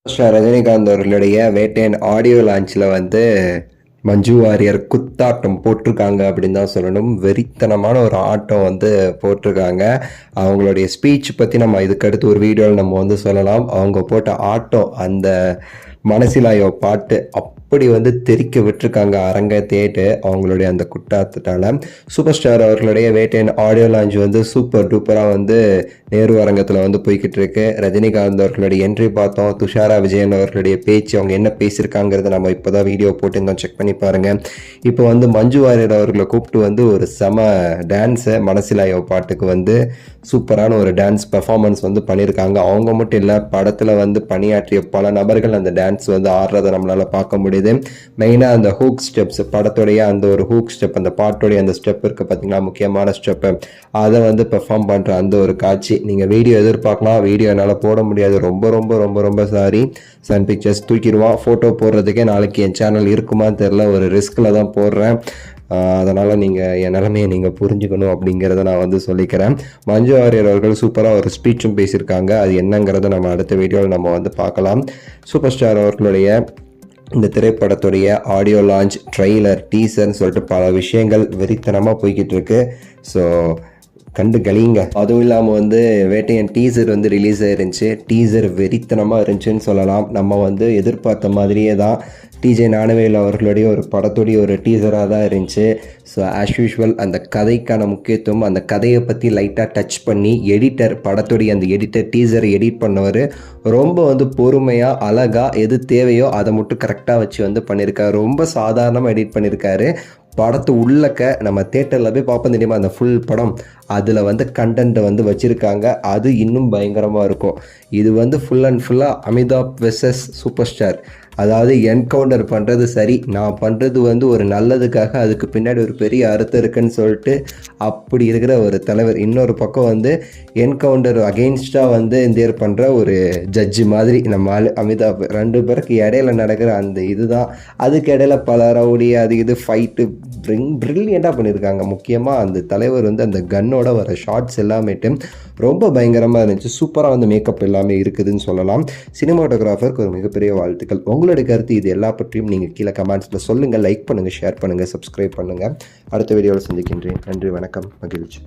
ரஜினிகாந்த் அவர்களுடைய வேட்டையன் ஆடியோ லான்ச்சில் வந்து மஞ்சு வாரியர் குத்தாட்டம் போட்டிருக்காங்க அப்படின்னு தான் சொல்லணும். வெறித்தனமான ஒரு ஆட்டம் வந்து போட்டிருக்காங்க. அவங்களுடைய ஸ்பீச் பற்றி நம்ம இதுக்கடுத்து ஒரு வீடியோவில் நம்ம வந்து சொல்லலாம். அவங்க போட்ட ஆட்டம், அந்த மனசிலாயோ பாட்டு அப்படி வந்து தெறிக்க விட்டுருக்காங்க அரங்கத்தேட்டு அவங்களுடைய அந்த குட்டாட்டத்தால். சூப்பர் ஸ்டார் அவர்களுடைய வேட்டையன் ஆடியோ லான்ச் வந்து சூப்பர் டூப்பராக வந்து நேரு அரங்கத்தில் வந்து போய்கிட்டு இருக்கு. ரஜினிகாந்த் அவர்களுடைய என்ட்ரி பார்த்தோம். துஷாரா விஜயன் அவர்களுடைய பேச்சு, அவங்க என்ன பேசியிருக்காங்கிறத நம்ம இப்போ தான் வீடியோ போட்டுருந்தோம், செக் பண்ணி பாருங்கள். இப்போ வந்து மஞ்சு வாரியர் அவர்களை கூப்பிட்டு வந்து ஒரு செம டான்ஸை மனசிலாயோ பாட்டுக்கு வந்து சூப்பரான ஒரு டான்ஸ் பெர்ஃபார்மன்ஸ் வந்து பண்ணியிருக்காங்க. அவங்க மட்டும் இல்லை, படத்தில் வந்து பணியாற்றிய பல நபர்கள் அந்த டான்ஸ் வந்து ஆடுறதை நம்மளால் பார்க்க முடியுது. மெயினாக அந்த ஹூக் ஸ்டெப்ஸ், படத்துடைய அந்த ஒரு ஹூக் ஸ்டெப், அந்த பாட்டுடைய அந்த ஸ்டெப் இருக்குது பார்த்தீங்களா, முக்கியமான ஸ்டெப்பு, அதை வந்து பெர்ஃபார்ம் பண்ணுற அந்த ஒரு காட்சி நீங்கள் வீடியோ எதிர்பார்க்கலாம். வீடியோ என்னால் போட முடியாது, ரொம்ப ரொம்ப ரொம்ப ரொம்ப சாரி. சன் பிக்சர்ஸ் தூக்கிடுவான். ஃபோட்டோ போடுறதுக்கே நாளைக்கு என் சேனல் இருக்குமான்னு தெரில, ஒரு ரிஸ்கில் தான் போடுறேன். அதனால் நீங்கள் என் நிலைமையை நீங்கள் புரிஞ்சுக்கணும் அப்படிங்கிறத நான் வந்து சொல்லிக்கிறேன். மஞ்சு வாரியர் அவர்கள் சூப்பராக ஒரு ஸ்பீச்சும் பேசியிருக்காங்க. அது என்னங்கிறத நம்ம அடுத்த வீடியோவில் நம்ம வந்து பார்க்கலாம். சூப்பர் ஸ்டார் அவர்களுடைய இந்த திரைப்படத்துடைய ஆடியோ லான்ச், ட்ரெய்லர், டீசர்னு சொல்லிட்டு பல விஷயங்கள் வெறித்தனமாக போய்கிட்டு இருக்கு. ஸோ கண்டு கழிங்க. அதுவும் இல்லாமல் வந்து வேட்டையன் டீசர் வந்து ரிலீஸ் ஆயிருந்துச்சு. டீசர் வெறித்தனமாக இருந்துச்சுன்னு சொல்லலாம். நம்ம வந்து எதிர்பார்த்த மாதிரியே தான் டிஜே ஞானவேல் அவர்களுடைய ஒரு படத்துடைய ஒரு டீசராக தான் இருந்துச்சு. ஸோ ஆஸ் யூஷுவல் அந்த கதைக்கான முக்கியத்துவம், அந்த கதையை பற்றி லைட்டாக டச் பண்ணி எடிட்டர், படத்துடைய அந்த எடிட்டர் டீசரை எடிட் பண்ணவர் ரொம்ப வந்து பொறுமையாக அழகாக எது தேவையோ அதை மட்டும் கரெக்டாக வச்சு வந்து பண்ணியிருக்காரு. ரொம்ப சாதாரணமாக எடிட் பண்ணியிருக்காரு. படத்து உள்ளக்க நம்ம தேட்டரில் போய் பார்ப்போம் தெரியுமா, அந்த ஃபுல் படம் அதில் வந்து கண்டென்ட்டை வந்து வச்சுருக்காங்க. அது இன்னும் பயங்கரமாக இருக்கும். இது வந்து ஃபுல் அண்ட் ஃபுல்லாக அமிதாப் வெர்சஸ் சூப்பர் ஸ்டார். அதாவது என்கவுண்டர் பண்ணுறது சரி, நான் பண்ணுறது வந்து ஒரு நல்லதுக்காக, அதுக்கு பின்னாடி ஒரு பெரிய அர்த்தம் இருக்குன்னு சொல்லிட்டு அப்படி இருக்கிற ஒரு தலைவர். இன்னொரு பக்கம் வந்து என்கவுண்டர் அகெயின்ஸ்டாக வந்து இந்தியர் பண்ணுற ஒரு ஜட்ஜு மாதிரி நம்ம அமிதாப். ரெண்டு பேருக்கு இடையில நடக்கிற அந்த இதுதான். அதுக்கு இடையில பல ரவுடி அது இது ஃபைட்டு ப்ரில்லியண்ட்டாக பண்ணியிருக்காங்க. முக்கியமாக அந்த தலைவர் வந்து அந்த கன்னோட வர ஷார்ட்ஸ் எல்லாமேட்டு ரொம்ப பயங்கரமாக இருந்துச்சு. சூப்பராக வந்து மேக்கப் எல்லாமே இருக்குதுன்னு சொல்லலாம். சினிமாட்டோகிராஃபருக்கு ஒரு மிகப்பெரிய வாழ்த்துக்கள். உங்களுடைய கருத்து இது எல்லா பற்றியும் நீங்கள் கீழே கமெண்ட்ஸில் சொல்லுங்கள். லைக் பண்ணுங்கள், ஷேர் பண்ணுங்கள், சப்ஸ்கிரைப் பண்ணுங்கள். அடுத்த வீடியோவில் சந்திக்கின்றேன். நன்றி, வணக்கம், மகிழ்ச்சி.